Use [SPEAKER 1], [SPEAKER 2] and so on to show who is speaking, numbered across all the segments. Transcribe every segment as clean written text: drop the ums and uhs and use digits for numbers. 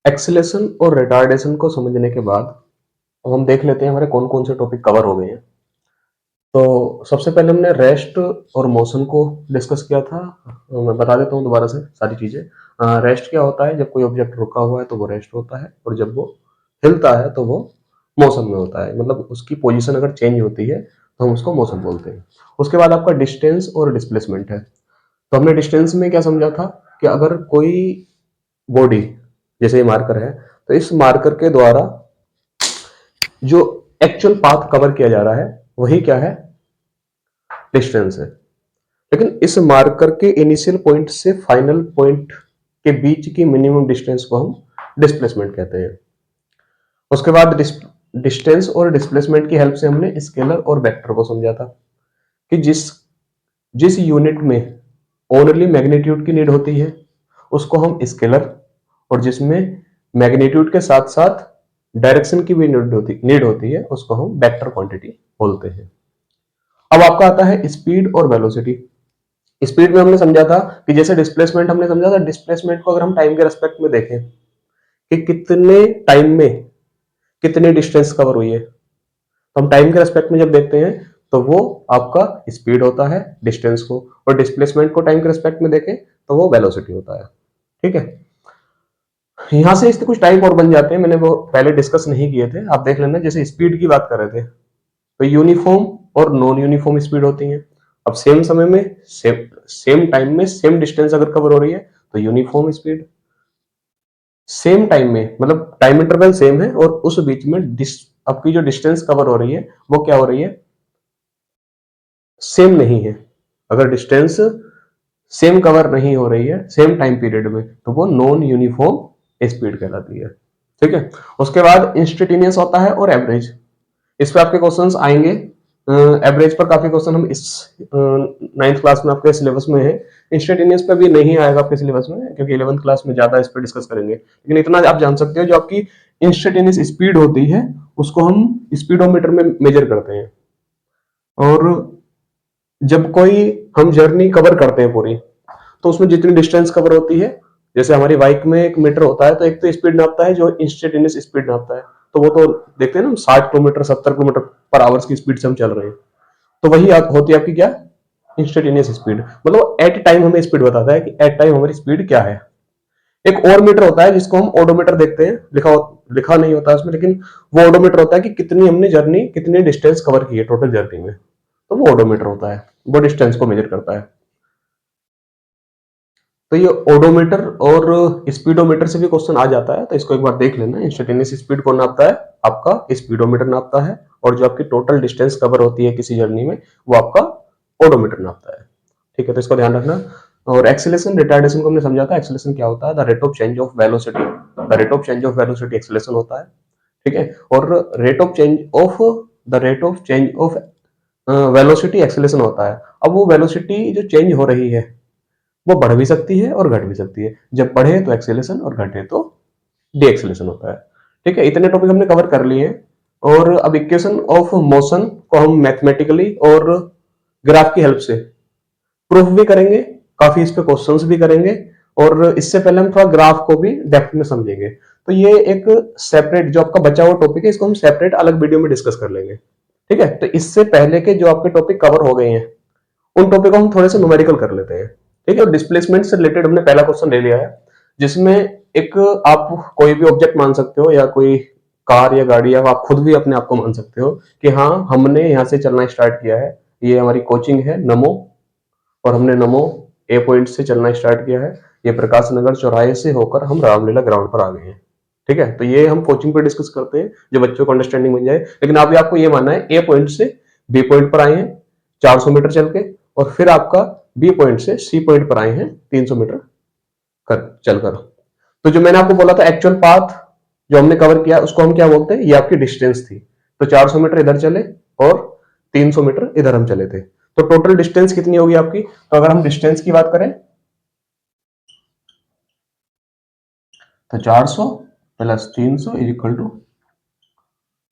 [SPEAKER 1] Acceleration और retardation को समझने के बाद अब हम देख लेते हैं हमारे कौन कौन से टॉपिक कवर हो गए हैं। तो सबसे पहले हमने रेस्ट और मोशन को डिस्कस किया था। मैं बता देता हूँ दोबारा से सारी चीजें। रेस्ट क्या होता है? जब कोई ऑब्जेक्ट रुका हुआ है तो वो रेस्ट होता है, और जब वो हिलता है तो वो मोशन में होता है। मतलब उसकी पोजीशन अगर चेंज होती है तो हम उसको मोशन बोलते हैं। उसके बाद आपका डिस्टेंस और डिस्प्लेसमेंट है। तो हमने डिस्टेंस में क्या समझा था कि अगर कोई बॉडी, जैसे ये मार्कर है, तो इस मार्कर के द्वारा जो एक्चुअल पाथ कवर किया जा रहा है वही क्या है? डिस्टेंस है। लेकिन इस मार्कर के इनिशियल पॉइंट से फाइनल पॉइंट के बीच की मिनिमम डिस्टेंस को हम डिस्प्लेसमेंट कहते हैं। उसके बाद डिस्टेंस और डिस्प्लेसमेंट की हेल्प से हमने स्केलर और वेक्टर को समझा था कि जिस जिस यूनिट में ओनली मैग्नीट्यूड की नीड होती है उसको हम स्केलर, और जिसमें मैग्नीट्यूड के साथ साथ डायरेक्शन की भी नीड होती है उसको हम वेक्टर क्वांटिटी बोलते हैं। अब आपका आता है स्पीड और वेलोसिटी। स्पीड में हमने समझा था कि जैसे डिस्प्लेसमेंट हमने समझा था, डिस्प्लेसमेंट को अगर हम टाइम के रेस्पेक्ट में देखें कि कितने टाइम में कितनी डिस्टेंस कवर हुई है, तो हम टाइम के रेस्पेक्ट में जब देखते हैं तो वो आपका स्पीड होता है डिस्टेंस को, और डिस्प्लेसमेंट को टाइम के रेस्पेक्ट में देखें तो वो वेलोसिटी होता है। ठीक है, यहां से इसके कुछ टाइप और बन जाते हैं, मैंने वो पहले डिस्कस नहीं किए थे, आप देख लेना। जैसे स्पीड की बात कर रहे थे तो यूनिफॉर्म और नॉन यूनिफॉर्म स्पीड होती है। अब सेम समय में सेम टाइम में सेम डिस्टेंस अगर कवर हो रही है तो यूनिफॉर्म स्पीड। सेम टाइम में मतलब टाइम इंटरवल सेम है और उस बीच में आपकी जो डिस्टेंस कवर हो रही है वो क्या हो रही है? सेम नहीं है। अगर डिस्टेंस सेम कवर नहीं हो रही है सेम टाइम पीरियड में तो वो नॉन यूनिफॉर्म स्पीड कहलाती है। ठीक है, उसके बाद इंस्टेंटेनियस होता है और एवरेज। इस पे आपके क्वेश्चंस आएंगे। एवरेज पर काफी क्वेश्चन हम इस 9th क्लास में आपके सिलेबस में है। इंस्टेंटेनियस पे भी नहीं आएगा आपके सिलेबस में, क्योंकि 11th क्लास में ज्यादा इस पे डिस्कस करेंगे। लेकिन इतना आप जान सकते हो, जो आपकी इंस्टेंटेनियस स्पीड होती है उसको हम स्पीडोमीटर में मेजर करते हैं। और जब कोई हम जर्नी कवर करते हैं पूरी, तो उसमें जितनी डिस्टेंस कवर होती है, जैसे हमारी बाइक में एक मीटर होता है तो एक तो स्पीड नापता है जो इंस्टेंटेनियस स्पीड नापता है, तो वो तो देखते हैं ना, 60 किलोमीटर 70 किलोमीटर पर आवर्स की स्पीड से हम चल रहे हैं। तो वही होती है आपकी क्या? Instantaneous speed. मतलब एट टाइम हमें स्पीड बताता है कि एट टाइम हमारी स्पीड क्या है। एक और मीटर होता है जिसको हम ओडोमीटर देखते हैं, लिखा नहीं होता उसमें, लेकिन वो ओडोमीटर होता है कि कितनी हमने जर्नी, कितनी डिस्टेंस कवर की है टोटल जर्नी में, तो वो ओडोमीटर होता है, वो डिस्टेंस को मेजर करता है। तो ये ओडोमीटर और स्पीडोमीटर से भी क्वेश्चन आ जाता है, तो इसको एक बार देख लेना। इंस्टेंटेनियस स्पीड कौन नापता है? आपका स्पीडोमीटर नापता है, और जो आपकी टोटल डिस्टेंस कवर होती है किसी जर्नी में वो आपका ओडोमीटर नापता है। ठीक है, तो इसको ध्यान रखना। और एक्सेलेरेशन रिटार्डेशन को हमने समझा था। एक्सेलेरेशन क्या होता है? The rate of change of velocity. The rate of change of velocity acceleration होता है। ठीक है, और rate of change of velocity acceleration होता है। अब वो वेलोसिटी जो चेंज हो रही है वो बढ़ भी सकती है और घट भी सकती है। जब बढ़े तो एक्सेलेरेशन और घटे तो डी एक्सेलेरेशन होता है। ठीक है, इतने टॉपिक हमने कवर कर लिए हैं। और अब इक्वेशन ऑफ मोशन को हम मैथमेटिकली और ग्राफ की हेल्प से प्रूफ भी करेंगे, काफी इस पे क्वेश्चंस भी करेंगे, और इससे पहले हम थोड़ा ग्राफ को भी डेप्थ में समझेंगे। तो ये एक सेपरेट जो आपका बचा हुआ टॉपिक है इसको हम सेपरेट अलग वीडियो में डिस्कस कर लेंगे। ठीक है, तो इससे पहले के जो आपके टॉपिक कवर हो गए हैं उन टॉपिक को हम थोड़े से न्यूमेरिकल कर लेते हैं। ठीक है, डिस्प्लेसमेंट से रिलेटेड हमने पहला क्वेश्चन ले लिया है, जिसमें एक आप कोई भी ऑब्जेक्ट मान सकते हो, या कोई कार या गाड़ी, या आप खुद भी अपने आप को मान सकते हो कि हाँ हमने यहाँ से चलना स्टार्ट किया है। ये हमारी कोचिंग है नमो, और हमने नमो ए पॉइंट से चलना स्टार्ट किया है। ये प्रकाश नगर चौराहे से होकर हम रामलीला ग्राउंड पर आ गए हैं। ठीक है, तो ये हम कोचिंग पे डिस्कस करते हैं जो बच्चों को अंडरस्टैंडिंग बन जाए। लेकिन अभी आपको ये मानना है ए पॉइंट से बी पॉइंट पर आए हैं 400 मीटर चल के, और फिर आपका बी पॉइंट से सी पॉइंट पर आए हैं 300 मीटर चलकर। तो जो मैंने आपको बोला था एक्चुअल पाथ जो हमने कवर किया उसको हम क्या बोलते हैं? ये आपकी डिस्टेंस थी। तो 400 मीटर इधर चले और 300 मीटर इधर हम चले थे, तो टोटल डिस्टेंस कितनी होगी आपकी? तो अगर हम डिस्टेंस की बात करें तो 400 plus 300 is equal to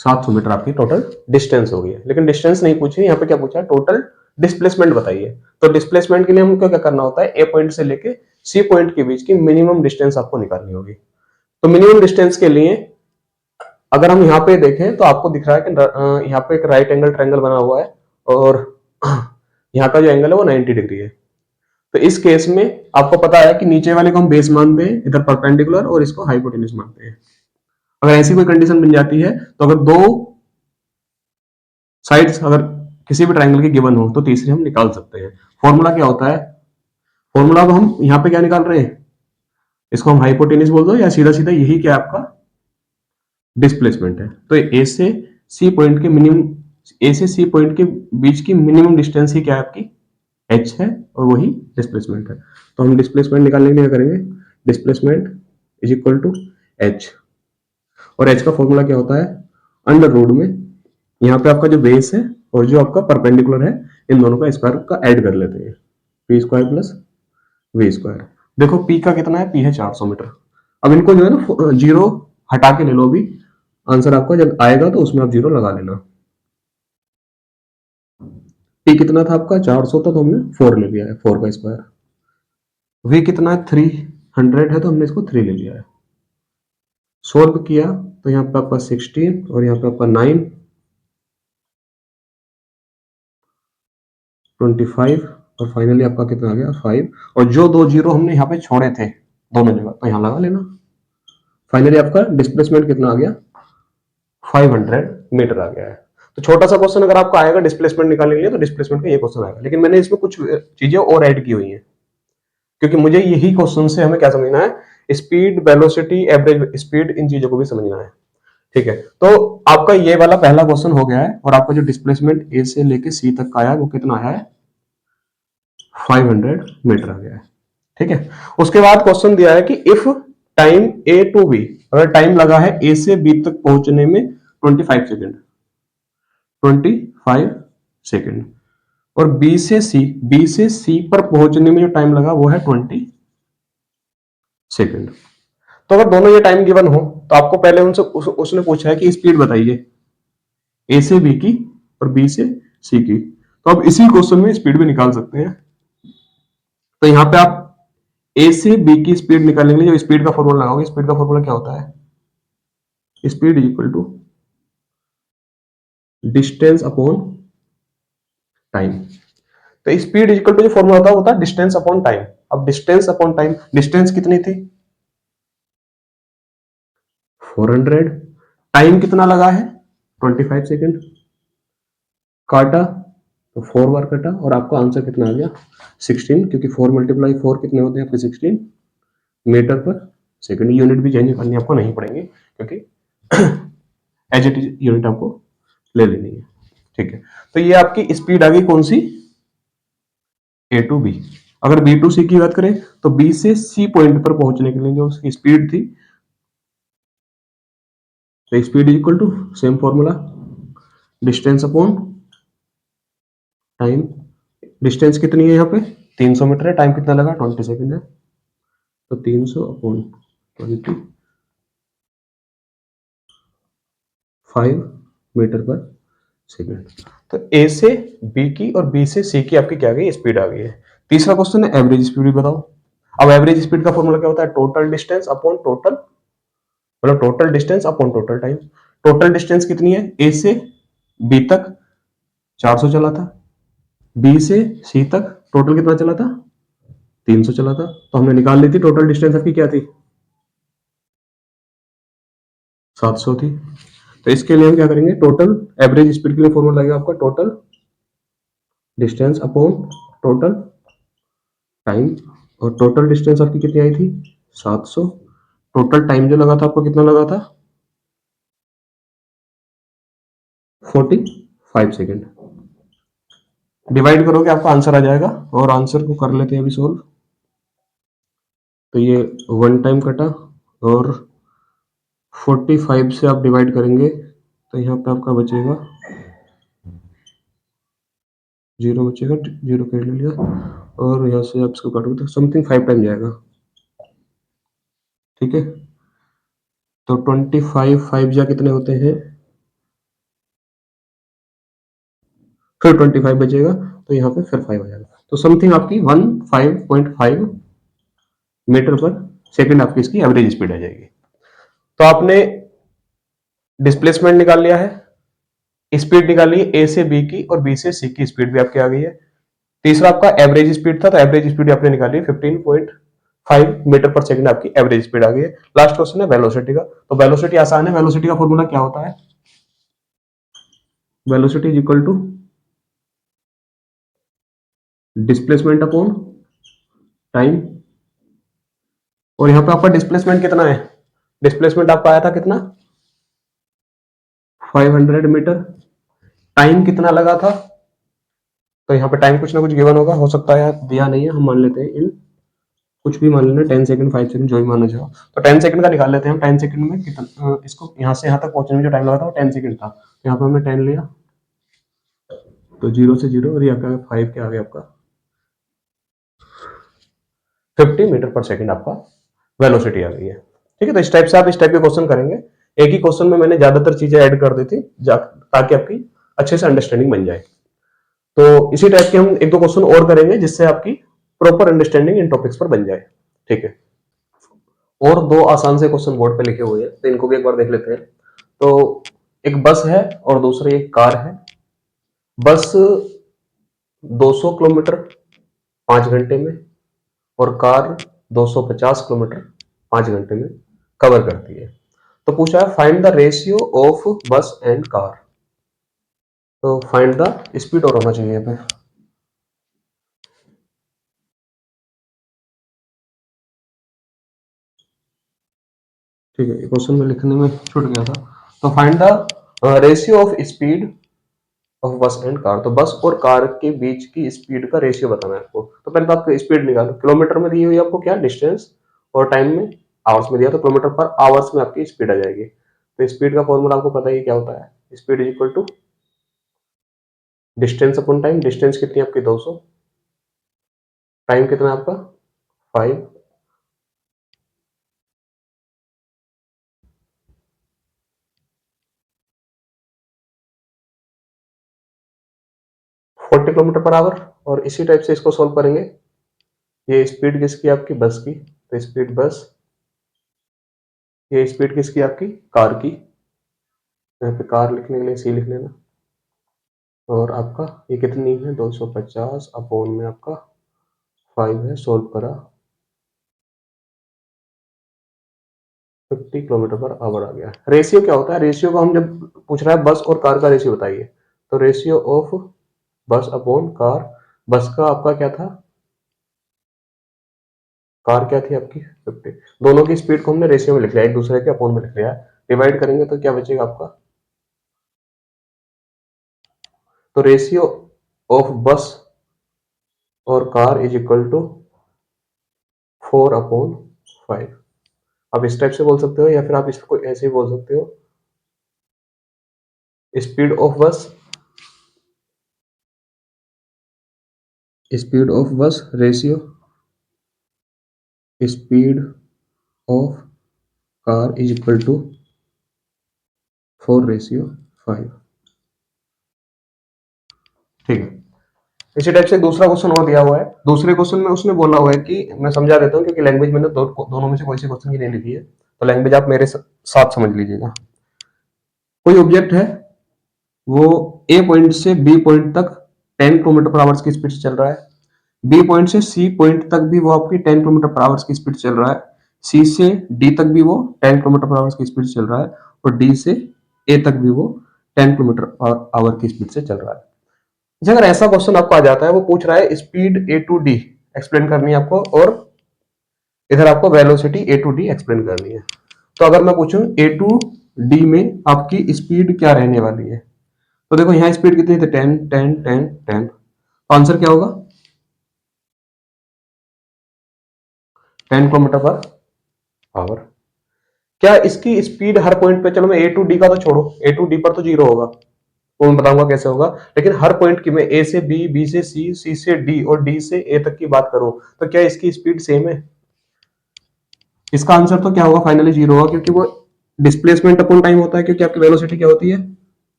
[SPEAKER 1] 700 metre आपकी टोटल डिस्टेंस हो गई है। लेकिन डिस्टेंस नहीं पूछी, यहाँ पे क्या पूछा है? टोटल डिस्प्लेसमेंट बताइए। तो डिस्प्लेसमेंट के लिए हमको क्या करना होता है? ए पॉइंट से लेके सी पॉइंट के बीच की मिनिमम डिस्टेंस आपको निकालनी होगी। तो मिनिमम डिस्टेंस के लिए अगर हम यहाँ पे देखें तो आपको दिख रहा है कि यहाँ पे एक राइट एंगल ट्रायंगल बना हुआ है और यहाँ का जो एंगल है वो 90 डिग्री है। तो इस केस में आपको पता है कि नीचे वाले को हम बेस मानते हैं, इधर परपेंडिकुलर, और इसको हाइपोटेन्यूज मानते हैं। अगर ऐसी कोई कंडीशन बन जाती है तो अगर दो साइड्स अगर किसी भी ट्रायंगल की गिवन हो तो तीसरी हम निकाल सकते हैं। फॉर्मूला क्या होता है? फॉर्मूला को हम यहाँ पे क्या निकाल रहे हैं, इसको हम हाइपोटेन्यूज बोल दो या सीधा सीधा यही क्या आपका डिस्प्लेसमेंट है। तो ए से सी पॉइंट के मिनिमम, ए से सी पॉइंट के बीच की मिनिमम डिस्टेंस ही क्या है आपकी एच है, और वही डिस्प्लेसमेंट है। तो हम डिस्प्लेसमेंट निकालने के लिए क्या करेंगे, displacement is equal to H, और एच का फॉर्मूला क्या होता है, अंडर रूट में यहाँ पे आपका जो बेस है और जो आपका परपेंडिकुलर है इन दोनों का स्क्वायर का ऐड कर लेते हैं, P square plus V square. देखो पी का कितना है, पी है 400 मीटर। अब इनको जो है ना जीरो हटा के ले लो, भी आंसर आपका जब आएगा तो उसमें आप जीरो लगा लेना। पी कितना था आपका 400 था तो हमने 4 ले लिया है, 4 का स्क्वायर। वी कितना है 300 है तो हमने इसको 3 ले लिया है। सोल्व किया तो यहाँ पे आपका 16 और यहाँ पे आपका 9, 25 और फाइनली आपका कितना आ गया 5। और जो दो जीरो हमने यहाँ पे छोड़े थे दोनों जगह तो यहाँ लगा लेना। फाइनली आपका डिस्प्लेसमेंट कितना आ गया, 500 मीटर आ गया है। तो छोटा सा क्वेश्चन अगर आपको आएगा डिस्प्लेसमेंट निकालने के लिए तो डिस्प्लेसमेंट का ये क्वेश्चन आएगा, लेकिन मैंने इसमें कुछ चीजें और ऐड की हुई हैं क्योंकि मुझे यही क्वेश्चन से हमें क्या समझना है, स्पीड, वेलोसिटी, एवरेज स्पीड, इन चीजों को भी समझना है। ठीक है, तो आपका ये वाला पहला क्वेश्चन हो गया है और आपका जो डिस्प्लेसमेंट ए से लेके सी तक का आया वो कितना आया है, 500 मीटर आ गया है। ठीक है, उसके बाद क्वेश्चन दिया है कि if time A to B, अगर टाइम लगा है ए से बी तक पहुंचने में 25 सेकेंड, 25 सेकेंड, और बी से सी पर पहुंचने में जो टाइम लगा वो है 20 सेकेंड। तो अगर दोनों ये टाइम गिवन हो तो आपको पहले उनसे उसने पूछा है कि स्पीड बताइए ए से बी की और बी से सी की, तो अब इसी क्वेश्चन में स्पीड भी निकाल सकते हैं। तो यहां पे आप ए से बी की स्पीड निकालने के लिए जो स्पीड का फॉर्मूला लगाओगे, स्पीड का फॉर्मूला क्या होता है, speed is equal to distance upon time. तो स्पीड इज इक्वल टू जो फॉर्मूला होता है डिस्टेंस अपॉन टाइम। अब डिस्टेंस अपॉन टाइम, डिस्टेंस कितनी थी 400, टाइम कितना लगा है 25 सेकेंड, काटा तो 4 बार कटा और आपका आंसर कितना आ गया 16, क्योंकि 4 मल्टीप्लाई 4 कितने होते हैं आपके 16 मीटर पर सेकेंड। यूनिट भी चेंज करनी आपको नहीं पड़ेंगे क्योंकि एज इट इज यूनिट आपको ले लेनी है। ठीक है, तो ये आपकी स्पीड आ गई कौन सी, ए टू बी। अगर बी टू सी की बात करें तो बी से सी पॉइंट पर पहुंचने के लिए जो उसकी स्पीड थी, तो speed is equal to same formula distance upon time. Distance कितनी है यहाँ पे 300 मीटर है, टाइम कितना लगा 20 सेकेंड है, तो 300 अपॉन 25 मीटर पर सेकेंड। तो ए से बी की और बी से सी की आपकी क्या आ गई स्पीड आ गई है। तीसरा क्वेश्चन है एवरेज स्पीड बताओ। अब एवरेज स्पीड का फॉर्मूला क्या होता है, टोटल डिस्टेंस अपॉन टोटल, मतलब total distance upon total time. Total distance कितनी है, ए से बी तक 400 चला था, बी से सी तक टोटल कितना चला था 300 चला था, तो हमने निकाल ली थी टोटल डिस्टेंस आपकी क्या थी 700 थी। तो इसके लिए हम क्या करेंगे, टोटल एवरेज स्पीड के लिए फॉर्मूला लगेगा आपका total distance upon total time, और टोटल डिस्टेंस आपकी कितनी आई थी 700, टोटल टाइम जो लगा था आपको कितना लगा था 45 सेकेंड। डिवाइड करोगे आपका आंसर आ जाएगा, और आंसर को कर लेते हैं अभी सोल्व। तो ये 1 टाइम कटा और 45 से आप डिवाइड करेंगे तो यहाँ पे आपका बचेगा 0 बचेगा, 0 कर लिया, और यहाँ से आप इसको काटोगे तो समथिंग 5 टाइम जाएगा। ठीक है, तो 25 5 जा कितने होते हैं, फिर 25 बचेगा तो यहाँ पे फिर 5 आ जाएगा, तो समथिंग आपकी 15.5 मीटर पर सेकेंड आपकी इसकी एवरेज स्पीड आ जाएगी। तो आपने डिस्प्लेसमेंट निकाल लिया है, स्पीड निकाली है ए से बी की और बी से सी की स्पीड भी आपकी आ गई है। तीसरा आपका एवरेज स्पीड था, तो एवरेज स्पीड आपने निकाली है 15.5 मीटर पर सेकंड आपकी एवरेज स्पीड आ गई है। लास्ट क्वेश्चन है वेलोसिटी का। तो वेलोसिटी आसान है, वेलोसिटी का फॉर्मूला क्या होता है? Velocity is equal to displacement upon time. और यहां पे आपका डिस्प्लेसमेंट कितना है? डिस्प्लेसमेंट आपका आया था कितना? 500 मीटर। टाइम कितना लगा था? तो यहाँ पे टाइम कुछ ना कुछ गिवन होगा, हो सकता है दिया नहीं है, हम मान लेते हैं इन कुछ भी मान लेना, 10 सेकंड 5 सेकंड जो भी माना जाओ। तो 10 सेकंड का निकाल लेते हैं हम। 10 सेकंड में कितना इसको यहाँ से यहाँ तक पहुंचने में जो टाइम लगा था वो 10 सेकंड था। यहाँ पे हमने 10 लिया, तो 0 से 0 और यहाँ पे 5 के आगे आपका 50 मीटर पर सेकंड आपका वेलोसिटी आ गई है। ठीक है, तो इस टाइप से आप इस टाइप के क्वेश्चन करेंगे। एक ही क्वेश्चन में मैंने ज्यादातर चीजें ऐड कर दी थी ताकि आपकी अच्छे से अंडरस्टैंडिंग बन जाए। तो इसी टाइप के हम एक दो क्वेश्चन और करेंगे जिससे आपकी प्रॉपर अंडरस्टैंडिंग इन टॉपिक्स पर बन जाए। ठीक है, और दो आसान से क्वेश्चन बोर्ड पे लिखे हुए हैं, तो इनको भी एक बार देख लेते हैं। तो एक बस है और दूसरी एक कार है। बस 200 किलोमीटर 5 घंटे में और कार 250 किलोमीटर 5 घंटे में कवर करती है। तो पूछा है फाइंड द रेशियो ऑफ बस एंड कार। तो फाइंड द स्पीड और होना चाहिए यहाँ पे। ठीक है, क्वेश्चन में लिखने में छूट गया था। तो find the ratio of speed of बस एंड कार। तो बस और कार के बीच की स्पीड का रेशियो बताना है आपको। तो पहले तो आपको स्पीड निकालो। किलोमीटर में दी हुई आपको क्या डिस्टेंस, और टाइम में आवर्स में दिया, तो किलोमीटर पर आवर्स में आपकी स्पीड आ जाएगी। तो स्पीड का फॉर्मूला आपको पता ही क्या होता है, speed is equal to distance upon time. Distance कितनी आपकी 200, टाइम कितना है आपका 5, 40 किलोमीटर पर आवर। और इसी टाइप से इसको सोल्व करेंगे। ये स्पीड किसकी आपकी बस की, तो स्पीड बस, ये स्पीड किसकी आपकी कार की, यहाँ पे कार लिखने के लिए सी लिख लेना। और आपका ये कितनी है 250 अपॉन में आपका 5 है, सोल्व करा 50 किलोमीटर पर आवर आ गया। रेशियो क्या होता है? रेशियो को हम जब पूछ रहा है बस और कार का रेशियो बताइए, तो रेशियो ऑफ बस अपॉन कार। बस का आपका क्या था, कार क्या थी आपकी 50। दोनों की स्पीड को हमने रेशियो में लिख लिया, एक दूसरे के अपॉन में लिख लिया। डिवाइड करेंगे तो क्या बचेगा आपका, तो रेशियो ऑफ बस और कार इज इक्वल टू 4/5। आप इस टाइप से बोल सकते हो या फिर आप इसको ऐसे ही बोल सकते हो, speed of bus, speed of bus ratio speed of car is equal to 4/5। ठीक है, इसी टाइप से दूसरा क्वेश्चन और दिया हुआ है। दूसरे क्वेश्चन में उसने बोला हुआ है कि, मैं समझा देता हूँ क्योंकि लैंग्वेज मैंने दोनों में से कोई से क्वेश्चन की नहीं लिखी है, तो लैंग्वेज आप मेरे साथ समझ लीजिएगा। कोई ऑब्जेक्ट है, वो ए पॉइंट से बी पॉइंट तक 10 किलोमीटर पर आवर्स की स्पीड से चल रहा है। बी पॉइंट से सी पॉइंट तक भी वो आपकी 10 किलोमीटर पर आवर्स की स्पीड चल रहा है। सी से डी तक भी वो 10 किलोमीटर पर आवर्स की स्पीड चल रहा है। और डी से ए तक भी वो 10 किलोमीटर पर आवर की स्पीड से चल रहा है। अगर ऐसा क्वेश्चन आपको आ जाता है, वो पूछ रहा है speed A to D explain करनी है आपको, और इधर आपको velocity A to D explain करनी है। तो अगर मैं पूछूं ए टू डी में आपकी स्पीड क्या रहने वाली है, तो देखो यहाँ स्पीड कितनी थी 10 10 10 10। तो आंसर क्या होगा 10 किलोमीटर पर आवर। क्या इसकी स्पीड हर पॉइंट पे, चलो मैं ए टू डी का तो छोड़ो, ए टू डी पर तो जीरो होगा, वो मैं बताऊंगा कैसे होगा। लेकिन हर पॉइंट की मैं ए से बी, बी से सी, सी से डी और डी से ए तक की बात करूं, तो क्या इसकी स्पीड सेम है? इसका आंसर तो क्या होगा फाइनली जीरो होगा, क्योंकि वो डिस्प्लेसमेंट अपॉन टाइम होता है। क्योंकि आपकी वेलोसिटी क्या होती है,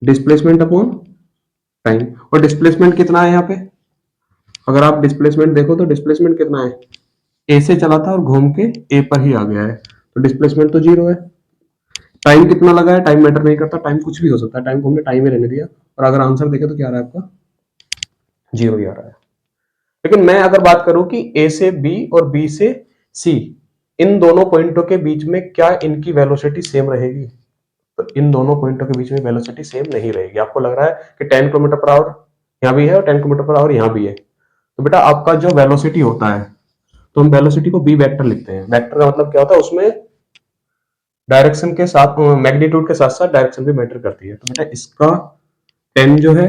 [SPEAKER 1] डिस्प्लेसमेंट अपॉन टाइम। और डिस्प्लेसमेंट कितना है यहाँ पे, अगर आप डिस्प्लेसमेंट देखो तो डिस्प्लेसमेंट कितना है, ए से चला था और घूम के ए पर ही आ गया है। तो डिस्प्लेसमेंट तो जीरो है। टाइम कितना लगा है, टाइम मैटर नहीं करता, टाइम कुछ भी हो सकता है, टाइम को हमने टाइम ही रहने दिया, और अगर आंसर देखे तो क्या आ रहा है आपका, जीरो ही आ रहा है। लेकिन मैं अगर बात करूं कि ए से बी और बी से सी, इन दोनों पॉइंटों के बीच में क्या इनकी वेलोसिटी सेम रहेगी, तो इन दोनों पॉइंटों के बीच में वेलोसिटी सेम नहीं रहेगी। आपको लग रहा है कि 10 किलोमीटर पर आवर यहाँ भी है और 10 किलोमीटर पर आवर यहाँ भी है, तो बेटा आपका जो वेलोसिटी होता है, तो हम वेलोसिटी को बी वेक्टर लिखते हैं। वेक्टर का मतलब क्या होता है, उसमें डायरेक्शन के साथ, मैग्नीट्यूड के साथ साथ डायरेक्शन भी मैटर करती है। तो बेटा इसका 10 जो है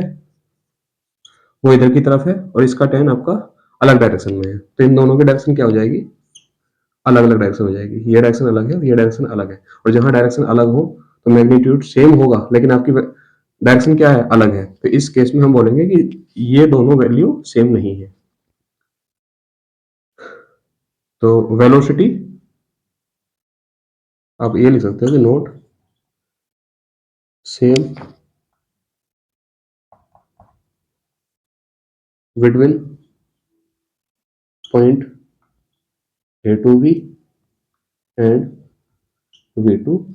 [SPEAKER 1] वो इधर की तरफ है और इसका 10 आपका अलग डायरेक्शन में है, तो इन दोनों की डायरेक्शन क्या हो जाएगी, अलग अलग डायरेक्शन हो जाएगी। ये डायरेक्शन अलग है, ये डायरेक्शन अलग है, और जहां डायरेक्शन अलग हो तो मैग्नीट्यूड सेम होगा, लेकिन आपकी डायरेक्शन क्या है, अलग है। तो इस केस में हम बोलेंगे कि ये दोनों वैल्यू सेम नहीं है। तो वेलोसिटी आप ये लिख सकते हो कि not same between point A to B and B to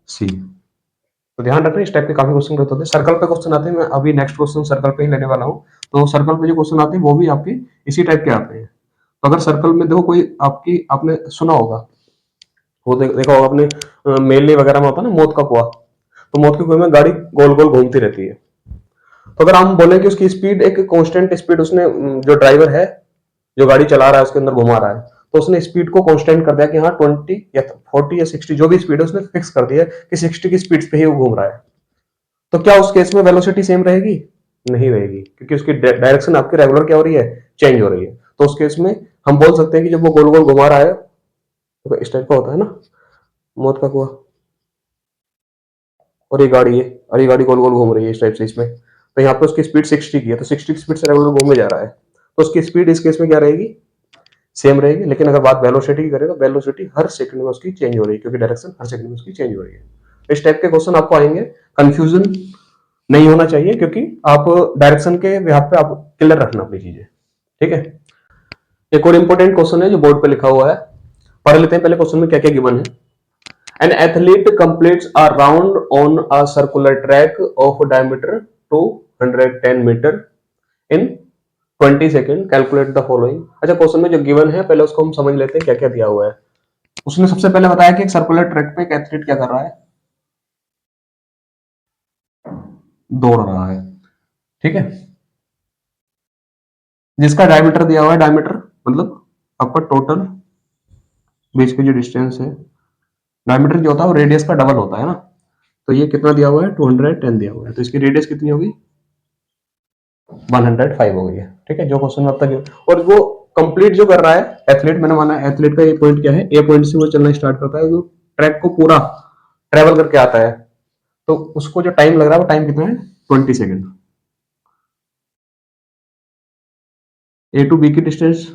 [SPEAKER 1] C. तो ध्यान रखना, इस टाइप के काफी क्वेश्चन रहते हैं। सर्कल पे क्वेश्चन आते हैं, मैं अभी नेक्स्ट क्वेश्चन सर्कल पे ही लेने वाला हूँ। तो सर्कल पे जो क्वेश्चन आते हैं वो भी आपके इसी टाइप के आते हैं। तो अगर सर्कल में देखो कोई आपकी, आपने सुना होगा, वो देखा होगा आपने, मेले वगैरह में होता है ना मौत का कुआं, तो मौत के कुएं में गाड़ी गोल गोल घूमती रहती है। तो अगर हम बोले कि उसकी स्पीड एक कांस्टेंट स्पीड, उसने जो ड्राइवर है जो गाड़ी चला रहा है उसके अंदर घुमा रहा है, तो उसने स्पीड को कांस्टेंट कर दिया कि हाँ 20 या 40 या 60 जो भी स्पीड है उसने फिक्स कर दिया कि 60 की स्पीड पे ही वो घूम रहा है। तो क्या उस केस में वेलोसिटी सेम रहेगी, नहीं रहेगी, क्योंकि उसकी डायरेक्शन आपकी रेगुलर क्या हो रही है, चेंज हो रही है। तो उस केस में हम बोल सकते हैं कि जब वो गोल गोल घुमा रहा है, तो इस टाइप का होता है ना मौत का कुआं, और ये गाड़ी है और ये गाड़ी गोल गोल घूम रही है इस टाइप से इसमें, तो यहाँ पे उसकी स्पीड 60 की है, तो 60 की स्पीड से रेगुलर घूमे जा रहा है, तो उसकी स्पीड इस केस में क्या रहेगी, सेम रहेगी। लेकिन अगर बात वेलोसिटी की करें तो वेलोसिटी हर सेकंड में उसकी चेंज हो रही है, क्योंकि डायरेक्शन हर सेकंड में उसकी चेंज हो रही है। इस टाइप के क्वेश्चन आपको आएंगे, कंफ्यूजन नहीं होना चाहिए, क्योंकि आप डायरेक्शन के बिहाफ पे आप क्लियर रखना अपनी चीजें, ठीक है। एक और इंपॉर्टेंट क्वेश्चन है जो बोर्ड पे लिखा हुआ है, पढ़ लेते हैं पहले क्वेश्चन में क्या क्या गिवन है। An athlete completes a round on a circular track of diameter 210 meter in 20 second, calculate the following. अच्छा, क्वेश्चन में जो गिवन है पहले उसको हम समझ लेते हैं क्या क्या दिया हुआ है। उसने सबसे पहले बताया कि एक सर्कुलर ट्रैक पे एक एथलीट क्या कर रहा है, दौड़ रहा है, ठीक है, जिसका डायमीटर दिया हुआ है, डायमीटर मतलब आपका टोटल बीच की जो डिस्टेंस है, डायमीटर जो होता है वो रेडियस का डबल होता है ना, तो ये कितना दिया हुआ है, 210 दिया हुआ है, तो इसकी रेडियस कितनी होगी, 105 हो गई है, ठीक है, जो क्वेश्चन में अब तक। और वो कंप्लीट जो कर रहा है एथलीट, मैंने माना एथलीट का ये पॉइंट क्या है, ए पॉइंट से वो चलना स्टार्ट करता है, जो ट्रैक को पूरा ट्रेवल करके आता है, तो उसको जो टाइम लग रहा है वो टाइम कितना है, 20 सेकेंड। ए टू बी की डिस्टेंस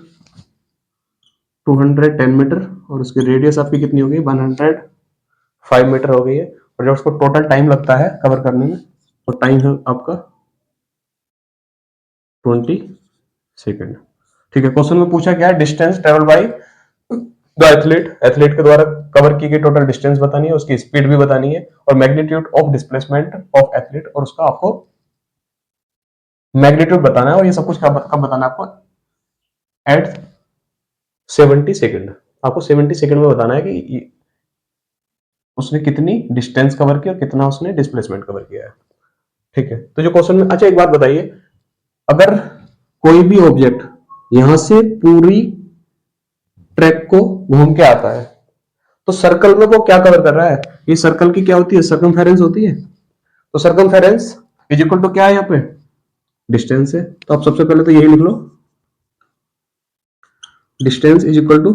[SPEAKER 1] 210 मीटर, और उसकी रेडियस आपकी कितनी हो गई, 105 मीटर हो गई है। और जब उसको टोटल टाइम लगता है कवर करने में, तो टाइम है आपका 20 सेकेंड, ठीक है। क्वेश्चन में पूछा क्या है, distance travel by the athlete, athlete के द्वारा कवर की गई टोटल डिस्टेंस बतानी है, उसकी स्पीड भी बतानी है, और magnitude of displacement of athlete, और उसका आपको मैग्नीट्यूड बताना है, और ये सब कुछ कब बताना है आपको, एट 70 सेकेंड। आपको 70 सेकेंड में बताना है कि उसने कितनी डिस्टेंस कवर की और कितना उसने डिस्प्लेसमेंट कवर किया है, ठीक है। तो जो क्वेश्चन में, अच्छा एक बात बताइए, अगर कोई भी ऑब्जेक्ट यहां से पूरी ट्रैक को घूम के आता है, तो सर्कल में वो क्या कवर कर रहा है, ये सर्कल की क्या होती है, सर्कमफेरेंस होती है। तो सर्कमफेरेंस इज इक्वल टू क्या है यहाँ पे, डिस्टेंस है। तो आप सबसे पहले तो यही लिख लो, डिस्टेंस इज इक्वल टू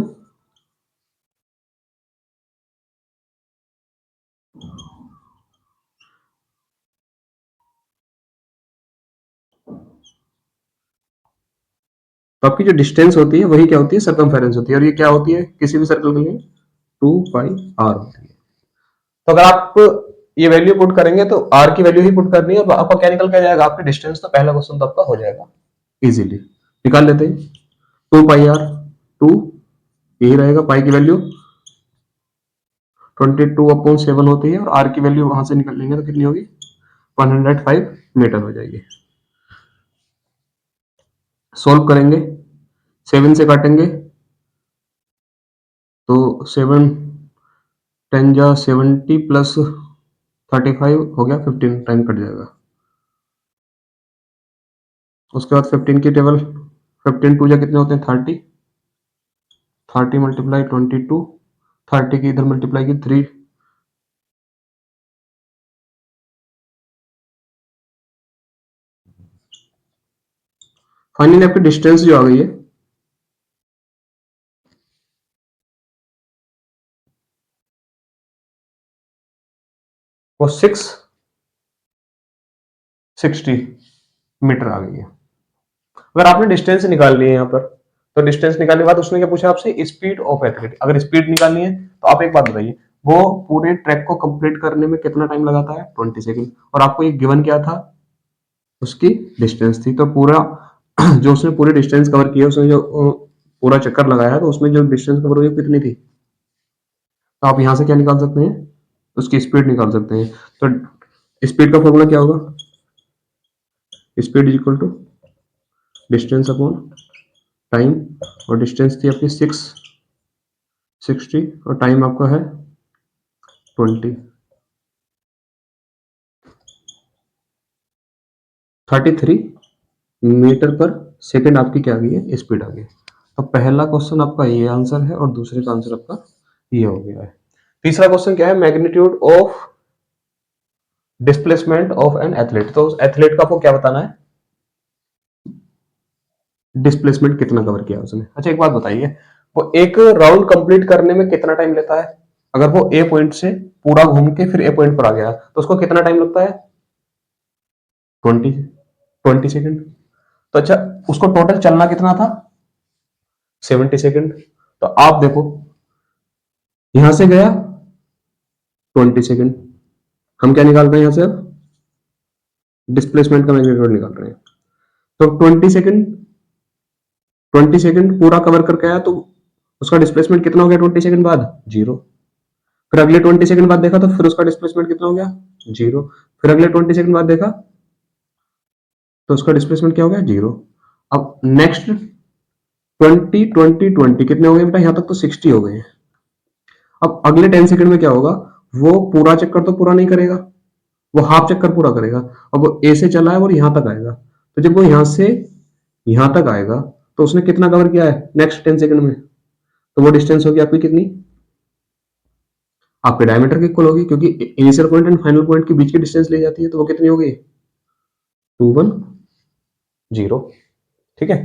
[SPEAKER 1] तो आपकी जो डिस्टेंस होती है वही क्या होती है, सर्कमफेरेंस होती है, और ये क्या होती है किसी भी सर्कल के लिए, 2 पाई आर होती है। तो अगर आप ये वैल्यू पुट करेंगे तो आर की वैल्यू ही पुट करनी है, और आपका क्या निकल के जाएगा, आपकी डिस्टेंस, तो पहला क्वेश्चन तो आपका हो जाएगा इजीली। निकाल लेते हैं, 2 पाई आर, 2 यही रहेगा, पाई की वैल्यू 22/7 होती है और आर की वैल्यू वहां से निकल लेंगे तो कितनी होगी 105 मीटर हो जाएगी। सोल्व करेंगे, 7 से काटेंगे तो 7 10 जा 70 प्लस 35 हो गया, 15 टाइम कट जाएगा। उसके बाद 15 की टेबल, 15 टू जा कितने होते हैं 30, 30 मल्टीप्लाई 22, 30 की इधर मल्टीप्लाई की 3, फाइनली आपकी डिस्टेंस जो आ गई है वो 660 मीटर आ गई है। अगर आपने डिस्टेंस निकाल ली है यहाँ पर, तो डिस्टेंस निकालने के बाद उसने क्या पूछा आपसे, स्पीड ऑफ एथलीट। अगर स्पीड निकालनी है तो आप एक बात बताइए, वो पूरे ट्रैक को कंप्लीट करने में कितना टाइम लगाता है 20 सेकंड, और आपको एक गिवन क्या था, उसकी डिस्टेंस थी। तो पूरा जो उसने पूरी डिस्टेंस कवर की है, उसने जो पूरा चक्कर लगाया तो उसमें जो डिस्टेंस कवर हुई कितनी थी, तो आप यहां से क्या निकाल सकते हैं, उसकी स्पीड निकाल सकते हैं। तो स्पीड का फॉर्मूला क्या होगा, speed is equal to distance upon time, और डिस्टेंस थी आपकी 660 और टाइम आपका है 20, 33 मीटर पर सेकेंड आपकी क्या आ गई है, स्पीड आ गई। तो पहला क्वेश्चन आपका ये आंसर है और दूसरे का आंसर आपका ये हो गया है। तीसरा क्वेश्चन क्या है, magnitude of displacement of an athlete. तो उस एथलीट का आपको क्या बताना है, डिस्प्लेसमेंट कितना कवर किया उसने। अच्छा एक बात बताइए, वो एक राउंड कंप्लीट करने में कितना टाइम लेता है, अगर वो ए पॉइंट से पूरा घूम के फिर ए पॉइंट पर आ गया तो उसको कितना टाइम लगता है, 20 सेकेंड। तो अच्छा उसको टोटल चलना कितना था, 70 सेकेंड। तो आप देखो यहां से गया 20 सेकेंड, हम क्या निकाल रहे हैं यहां से, अब डिस्प्लेसमेंट का मैग्नीट्यूड निकाल रहे हैं। तो 20 सेकंड पूरा कवर करके आया तो उसका डिस्प्लेसमेंट कितना हो गया 20 सेकंड बाद, जीरो। फिर अगले 20 सेकंड बाद देखा तो फिर उसका डिस्प्लेसमेंट कितना हो गया, जीरो। फिर अगले 20 सेकंड बाद देखा तो उसका डिस्प्लेसमेंट क्या हो गया, जीरो। अब नेक्स्ट 20 कितने हो गए बेटा, यहां तक तो 60 हो गए हैं। अब अगले 10 सेकंड में क्या होगा, वो पूरा चक्कर तो पूरा नहीं करेगा, वो हाफ चक्कर पूरा करेगा। अब वो ए से चला है और यहां तक आएगा, तो जब वो यहां से यहां तक आएगा तो उसने कितना कवर किया है नेक्स्ट 10 सेकंड में, तो वो डिस्टेंस होगी आपकी कितनी, आपके डायमीटर की इक्वल होगी, क्योंकि initial point and final point के बीच की डिस्टेंस ली जाती है, तो वो कितनी होगी 210। ठीक है,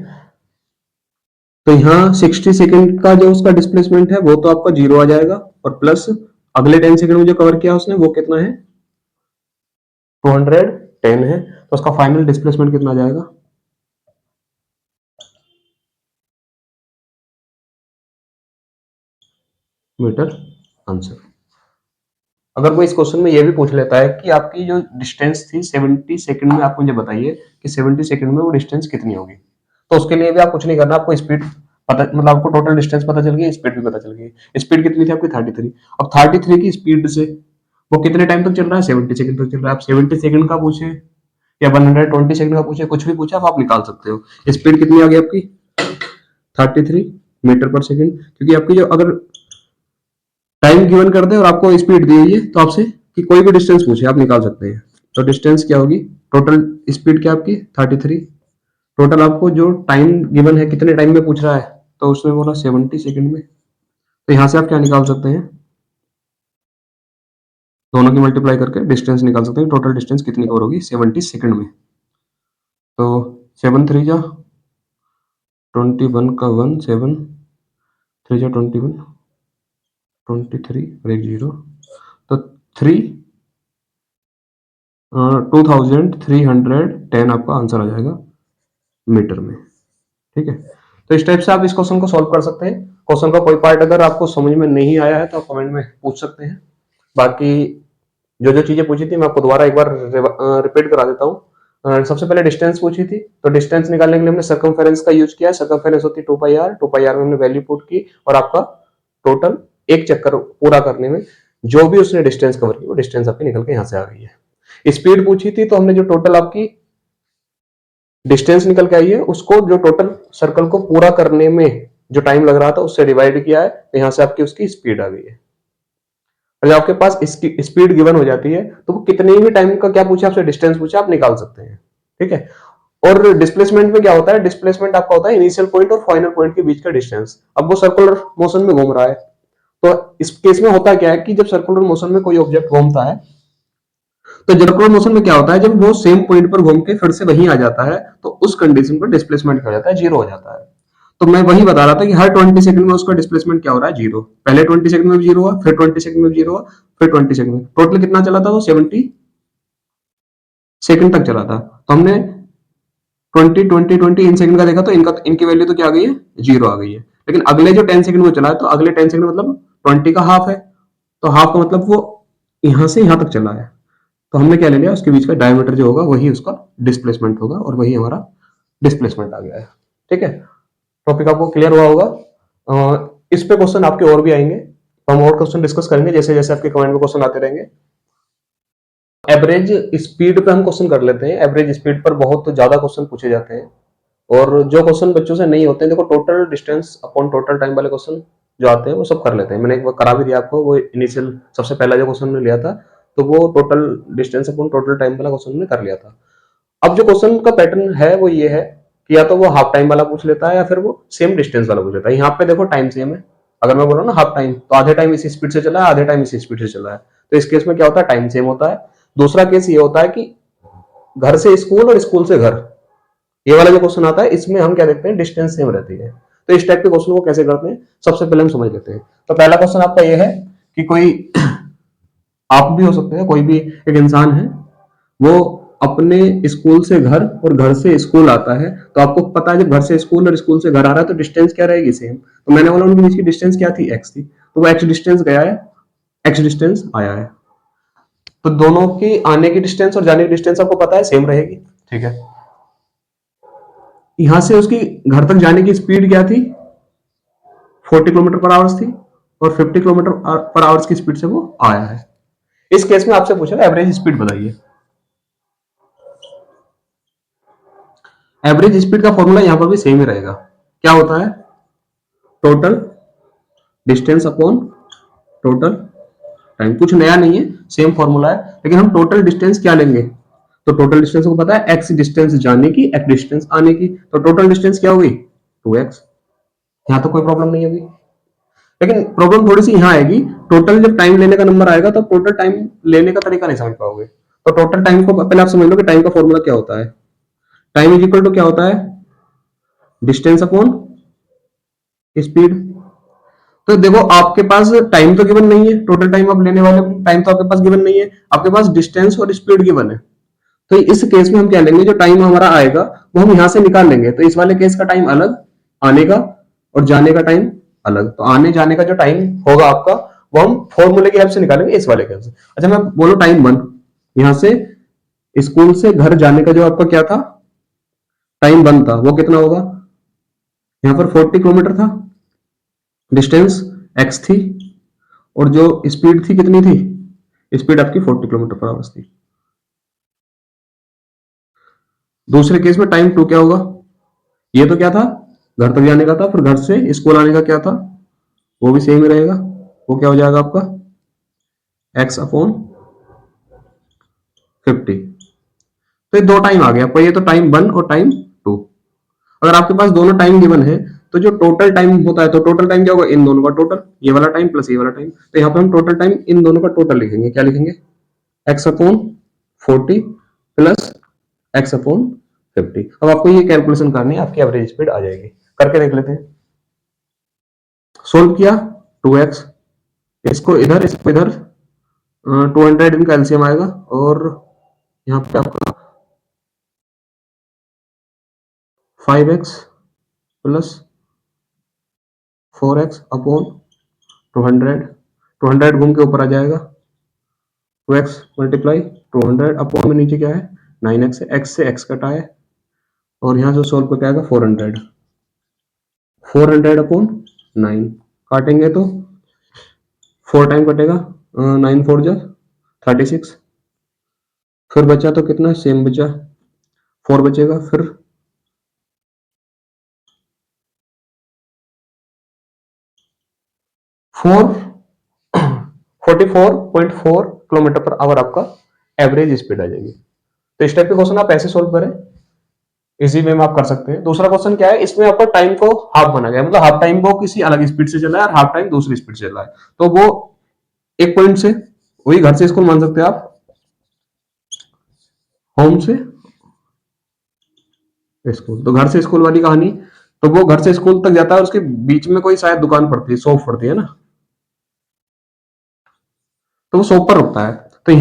[SPEAKER 1] तो यहाँ 60 सेकंड का जो उसका डिस्प्लेसमेंट है वो तो आपका जीरो आ जाएगा, और प्लस अगले 10 सेकंड में जो कवर किया उसने वो कितना है 210 है, तो उसका फाइनल डिस्प्लेसमेंट कितना जाएगा, मीटर आंसर। अगर वो इस क्वेश्चन में ये भी पूछ लेता है कि आपकी जो डिस्टेंस थी 70 सेकंड में, आप मुझे बताइए कि 70 सेकंड में वो डिस्टेंस कितनी होगी, तो उसके लिए भी आप कुछ नहीं करना, आपको स्पीड पता, मतलब आपको टोटल डिस्टेंस पता चल गई, स्पीड भी पता चल गई। स्पीड कितनी थी आपकी 33। अब 33 की स्पीड से वो कितने टाइम तक चल रहा है, 70 सेकंड तक चल रहा है। आप 70 सेकंड का पूछे या 120 सेकंड का पूछे, कुछ भी पूछे आप निकाल सकते हो। स्पीड कितनी आ गई आपकी 33 मीटर पर सेकंड, क्योंकि आपकी जो अगर टाइम गिवन कर दे और आपको स्पीड दी हुई है तो आपसे कि कोई भी डिस्टेंस पूछे आप निकाल सकते हैं। तो डिस्टेंस क्या होगी, टोटल स्पीड क्या आपकी 33, टोटल आपको जो टाइम गिवन है कितने टाइम में पूछ रहा है, तो उसने बोला 70 सेकंड में। तो यहां से आप क्या निकाल सकते हैं, दोनों की मल्टीप्लाई करके डिस्टेंस निकाल सकते हैं, टोटल डिस्टेंस कितनी कवर होगी 70 सेकंड में। तो 7 3 जा 21 का 1, 7 3 जा 21, 23 और एक जीरो, तो 2310 आपका आंसर आ जाएगा मीटर में। ठीक है, तो इस टाइप से आप इस क्वेश्चन को सॉल्व कर सकते हैं। क्वेश्चन का कोई पार्ट अगर आपको समझ में नहीं आया है तो आप कमेंट में पूछ सकते हैं। बाकी जो जो चीजें पूछी थी मैं आपको दोबारा एक बार रिपीट करा देता हूँ। सबसे पहले डिस्टेंस पूछी थी, तो डिस्टेंस निकालने के लिए हमने सर्कमफेरेंस का यूज किया। सर्कमफेरेंस होती है 2 पाई आर, 2 पाई आर में हमने वैल्यू पुट की और आपका टोटल एक चक्कर पूरा करने में जो भी उसने डिस्टेंस कवर की वो डिस्टेंस आपकी निकल के यहाँ से आ गई है। स्पीड पूछी थी तो हमने जो टोटल आपकी डिस्टेंस निकल के आई है उसको जो टोटल सर्कल को पूरा करने में जो टाइम लग रहा था उससे डिवाइड किया है, तो यहाँ से आपकी उसकी स्पीड आ गई है। और जब आपके पास इसकी स्पीड गिवन हो जाती है तो वो कितने भी टाइम का क्या पूछा आपसे डिस्टेंस पूछा आप निकाल सकते हैं। ठीक है। और डिस्प्लेसमेंट में क्या होता है, डिस्प्लेसमेंट आपका होता है इनिशियल पॉइंट और फाइनल पॉइंट के बीच का डिस्टेंस। अब वो सर्कुलर मोशन में घूम रहा है तो इस केस में होता क्या है कि जब सर्कुलर मोशन में कोई ऑब्जेक्ट घूमता है तो सर्कुलर मोशन में क्या होता है, जब वो सेम पॉइंट पर घूम के फिर से वहीं आ जाता है तो उस कंडीशन पर डिस्प्लेसमेंट क्या हो जाता है, जीरो हो जाता है। तो मैं वही बता रहा था कि हर 20 सेकंड में उसका डिस्प्लेसमेंट क्या हो रहा है, जीरो। पहले 20 सेकंड में भी जीरो हुआ, फिर 20 सेकंड में भी जीरो हुआ, फिर 20 सेकंड में, टोटल कितना चला था वो 70 सेकंड तक चला था। तो हमने 20 इन सेकंड का देखा तो इनकी वैल्यू तो क्या आ गई है, जीरो आ गई है। लेकिन अगले जो 10 सेकंड में चला है तो अगले 10 सेकंड मतलब 20 का हाफ है, तो हाफ का मतलब वो यहां से यहां तक चला है। तो हमने क्या ले लिया, उसके बीच का डायमीटर जो होगा वही उसका डिस्प्लेसमेंट होगा और वही हमारा डिस्प्लेसमेंट आ गया है। ठीक है, टॉपिक आपको क्लियर हुआ होगा। इस पे क्वेश्चन आपके और भी आएंगे, हम और क्वेश्चन डिस्कस करेंगे जैसे जैसे आपके कमेंट में क्वेश्चन आते रहेंगे। एवरेज स्पीड पे हम क्वेश्चन कर लेते हैं। एवरेज स्पीड पर बहुत ज्यादा क्वेश्चन पूछे जाते हैं और जो क्वेश्चन बच्चों से नहीं होते हैं, देखो total distance upon total time वाले क्वेश्चन जो आते हैं वो सब कर लेते हैं। मैंने एक बार करा भी दिया आपको, वो इनिशियल सबसे पहला जो क्वेश्चन मैंने लिया था तो वो total distance upon total time वाला क्वेश्चन मैंने कर लिया था। अब जो क्वेश्चन का पैटर्न है वो ये है कि या तो वो हाफ टाइम वाला पूछ लेता है या फिर वो सेम डिस्टेंस वाला पूछ लेता है। यहाँ पे देखो टाइम सेम है, अगर मैं बोल रहा हूँ ना हाफ टाइम, तो आधे टाइम इसी स्पीड से चला है, आधे टाइम इसी स्पीड से चला है। तो इस केस में क्या होता है, टाइम सेम होता है। दूसरा केस ये होता है कि घर से स्कूल और स्कूल से घर, ये वाला जो क्वेश्चन आता है इसमें हम क्या देखते हैं, डिस्टेंस सेम रहती है। तो इस टाइप के क्वेश्चन को कैसे करते हैं सबसे पहले हम समझ लेते हैं। तो पहला क्वेश्चन आपका ये है कि कोई आप भी हो सकते हैं, कोई भी एक इंसान है, वो अपने स्कूल से घर और घर से स्कूल आता है। तो आपको पता है जब घर से स्कूल और स्कूल से घर आ रहा है तो डिस्टेंस क्या रहेगी, सेम। तो मैंने बोला उनके बीच की डिस्टेंस क्या थी, एक्स थी। तो वो एक्स डिस्टेंस गया है, एक्स डिस्टेंस आया है, तो दोनों की आने की डिस्टेंस और जाने की डिस्टेंस आपको पता है सेम रहेगी। ठीक है, यहां से उसकी घर तक जाने की स्पीड क्या थी, 40 किलोमीटर पर आवर्स थी और 50 किलोमीटर पर आवर्स की स्पीड से वो आया है। इस केस में आपसे पूछा एवरेज स्पीड बताइए। एवरेज स्पीड का फॉर्मूला यहां पर भी सेम ही रहेगा, क्या होता है, total distance upon total time. कुछ नया नहीं है, सेम फॉर्मूला है, लेकिन हम टोटल डिस्टेंस क्या लेंगे, तो टोटल डिस्टेंस को पता है एक्स डिस्टेंस जाने की, एक्स डिस्टेंस आने की, तो टोटल डिस्टेंस क्या होगी, 2x। यहां तो कोई प्रॉब्लम नहीं होगी, लेकिन प्रॉब्लम थोड़ी सी यहाँ आएगी, टोटल जब टाइम लेने का नंबर आएगा तब टोटल टाइम लेने का तरीका नहीं समझ पाओगे। तो टोटल टाइम को पहले आप समझ लो कि टाइम का फॉर्मूला क्या होता है। टाइम इज इक्वल टू क्या होता है, डिस्टेंस अपॉन स्पीड। तो देखो आपके पास टाइम तो गिवन नहीं है, टोटल टाइम आप लेने वाले टाइम तो आपके पास गिवन नहीं है, आपके पास डिस्टेंस और स्पीड गिवन है। तो इस केस में हम क्या लेंगे, जो टाइम हमारा आएगा वो हम यहां से निकाल लेंगे। तो इस वाले केस का टाइम अलग आने का और जाने का टाइम अलग। तो आने जाने का जो टाइम होगा आपका वो हम फॉर्मूले की हेल्प से निकालेंगे इस वाले केस से। अच्छा मैं बोलूं टाइम वन, यहां से स्कूल से घर जाने का जो आपका क्या था, टाइम वन था, वो कितना होगा, यहाँ पर 40 किलोमीटर था, डिस्टेंस एक्स थी और जो स्पीड थी कितनी थी, स्पीड आपकी 40 किलोमीटर पर आवर्स थी। दूसरे केस में टाइम टू क्या होगा, ये तो क्या था, घर तक जाने का था, फिर घर से स्कूल आने का क्या था, वो भी सेम ही रहेगा। वो क्या हो जाएगा आपका एक्स अपॉन 50। तो ये दो टाइम आ गया आपका, ये तो टाइम वन और टाइम टू। अगर आपके पास दोनों टाइम गिवन है तो जो टोटल टाइम होता है, तो टोटल टाइम क्या होगा, इन दोनों का टोटल, ये वाला टाइम प्लस ये वाला टाइम। तो यहाँ पे हम टोटल टाइम इन दोनों का टोटल लिखेंगे, क्या लिखेंगे, x upon 40 plus x upon 50। अब आपको ये कैलकुलेशन करनी है, आपकी एवरेज स्पीड आ जाएगी। करके देख लेते हैं। सोल्व किया, 2x, इसको इधर 200 इनका एलसीएम आएगा और यहाँ पे आपका 5x प्लस 4x अपॉन 200, 200 घूम के ऊपर आ जाएगा, 2x मल्टीप्लाई 200 अपॉन में नीचे क्या है 9x, x से x कटा है और यहाँ से सोल्व करके आएगा 400, 400 अपॉन 9 काटेंगे तो 4 टाइम कटेगा 9 4 जा 36, फिर बचा तो कितना सेम बचा 4 बचेगा, फिर 44.4 किलोमीटर पर आवर आपका एवरेज स्पीड आ जाएगी। तो इस टाइप के क्वेश्चन आप ऐसे सोल्व करें, इजी वे में आप कर सकते हैं। दूसरा क्वेश्चन क्या है, इसमें आपको टाइम को हाफ बना गया, मतलब हाफ टाइम वो किसी अलग स्पीड से चला है और हाफ टाइम दूसरी स्पीड से चला है। तो वो एक पॉइंट से, वही घर से स्कूल मान सकते हैं आप, होम से स्कूल, तो घर से स्कूल वाली कहानी, तो वो घर से स्कूल तक जाता है और उसके बीच में कोई शायद दुकान पड़ती है, शॉप पड़ती है ना, तो वो शॉप पर रुकता है। तो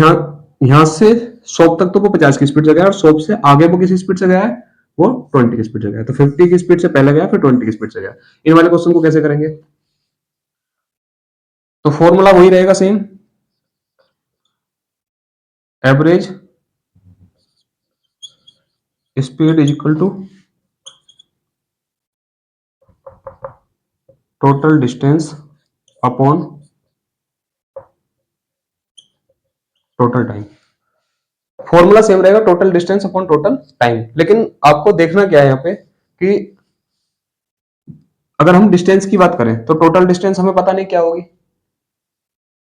[SPEAKER 1] यहाँ से शॉप तक तो वो 50 की स्पीड से गया, और शॉप से आगे वो किसी स्पीड से गया है, वो 20 की स्पीड से गया। तो 50 की स्पीड से पहले गया, फिर 20 की स्पीड से गया। इन वाले क्वेश्चन को कैसे करेंगे, तो फॉर्मूला वही रहेगा same, average speed is equal to total distance upon total time. Formula same रहेगा, total distance upon total time. लेकिन आपको देखना क्या है यहाँ पे कि अगर हम डिस्टेंस की बात करें तो टोटल डिस्टेंस हमें पता नहीं क्या होगी।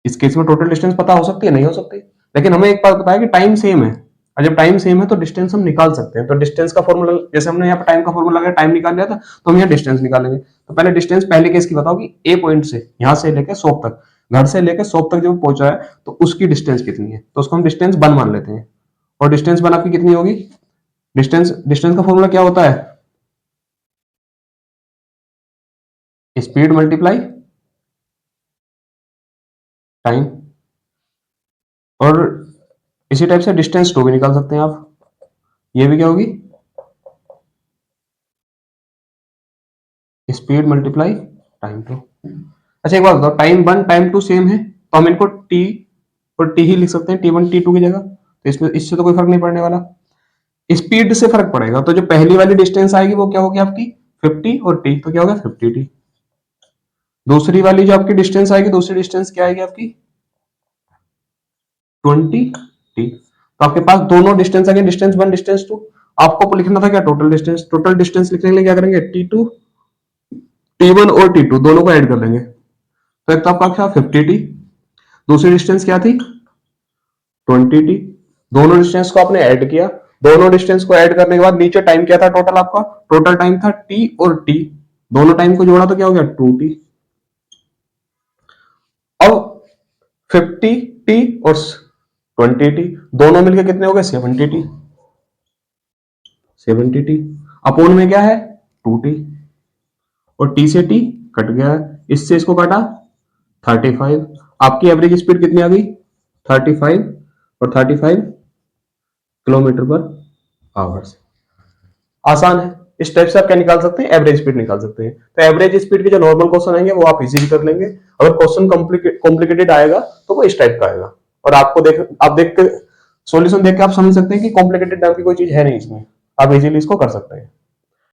[SPEAKER 1] इस केस में टोटल डिस्टेंस पता हो सकती है, नहीं हो सकती, लेकिन हमें एक बात पता है कि टाइम सेम है, और जब टाइम सेम है तो डिस्टेंस हम निकाल सकते हैं। तो डिस्टेंस का फॉर्मूला, जैसे हमने यहाँ पे टाइम का फॉर्मूला लगाया, टाइम निकाल लिया था, तो हम यहाँ डिस्टेंस निकालेंगे। तो पहले डिस्टेंस पहले केस की बताओ कि ए पॉइंट से यहाँ से लेकर शॉप तक, घर से लेकर शॉप तक जब पहुंचा है तो उसकी डिस्टेंस कितनी है, तो उसको हम डिस्टेंस 1 मान लेते हैं। और डिस्टेंस 1 आपकी कितनी होगी, डिस्टेंस डिस्टेंस का फॉर्मूला क्या होता है, स्पीड मल्टीप्लाई टाइम। और इसी टाइप से डिस्टेंस 2 भी निकाल सकते हैं आप, ये भी क्या होगी, स्पीड मल्टीप्लाई टाइम 2। अच्छा एक बात बताओ, टाइम 1 टाइम 2 सेम है, तो हम इनको टी और टी ही लिख सकते हैं, T1 T2 की जगह। तो इसमें इससे तो कोई फर्क नहीं पड़ने वाला, स्पीड से फर्क पड़ेगा। तो जो पहली वाली डिस्टेंस आएगी वो क्या होगी आपकी 50, और टी तो क्या होगा 50t। दूसरी वाली जो आपकी डिस्टेंस आएगी, दूसरी डिस्टेंस क्या आएगी आपकी 20t। तो आपके पास दोनों डिस्टेंस आ गए, डिस्टेंस 1 डिस्टेंस 2। आपको लिखना था क्या टोटल डिस्टेंस, टोटल डिस्टेंस लिखने के लिए क्या करेंगे, T2 T1 और T2 दोनों को ऐड कर देंगे। तो एक तो आपका क्या 50t, दूसरी डिस्टेंस क्या थी 20t। दोनों डिस्टेंस को आपने ऐड किया, दोनों डिस्टेंस को ऐड करने के बाद नीचे टाइम क्या था टोटल आपका, टोटल टाइम था t और t, दोनों टाइम को जोड़ा तो क्या हो गया 2t। अब 50t और 20t दोनों मिलकर कितने हो गए 70t, 70t अपोन में क्या है 2t, और t से t कट गया, इससे इसको काटा 35। आपकी एवरेज स्पीड कितनी आ गई 35, और 35 किलोमीटर पर आवर्स। आसान है, इस टाइप से आप क्या निकाल सकते हैं, एवरेज स्पीड निकाल सकते हैं। तो एवरेज स्पीड के जो नॉर्मल क्वेश्चन आएंगे वो आप इजीली कर लेंगे। अगर क्वेश्चन कॉम्प्लिकेटेड आएगा तो वो इस टाइप का आएगा, और आप देख के सॉल्यूशन देख के आप समझ सकते हैं कि कॉम्प्लिकेटेड नाम की कोई चीज है नहीं इसमें, आप इजीली इसको कर सकते हैं।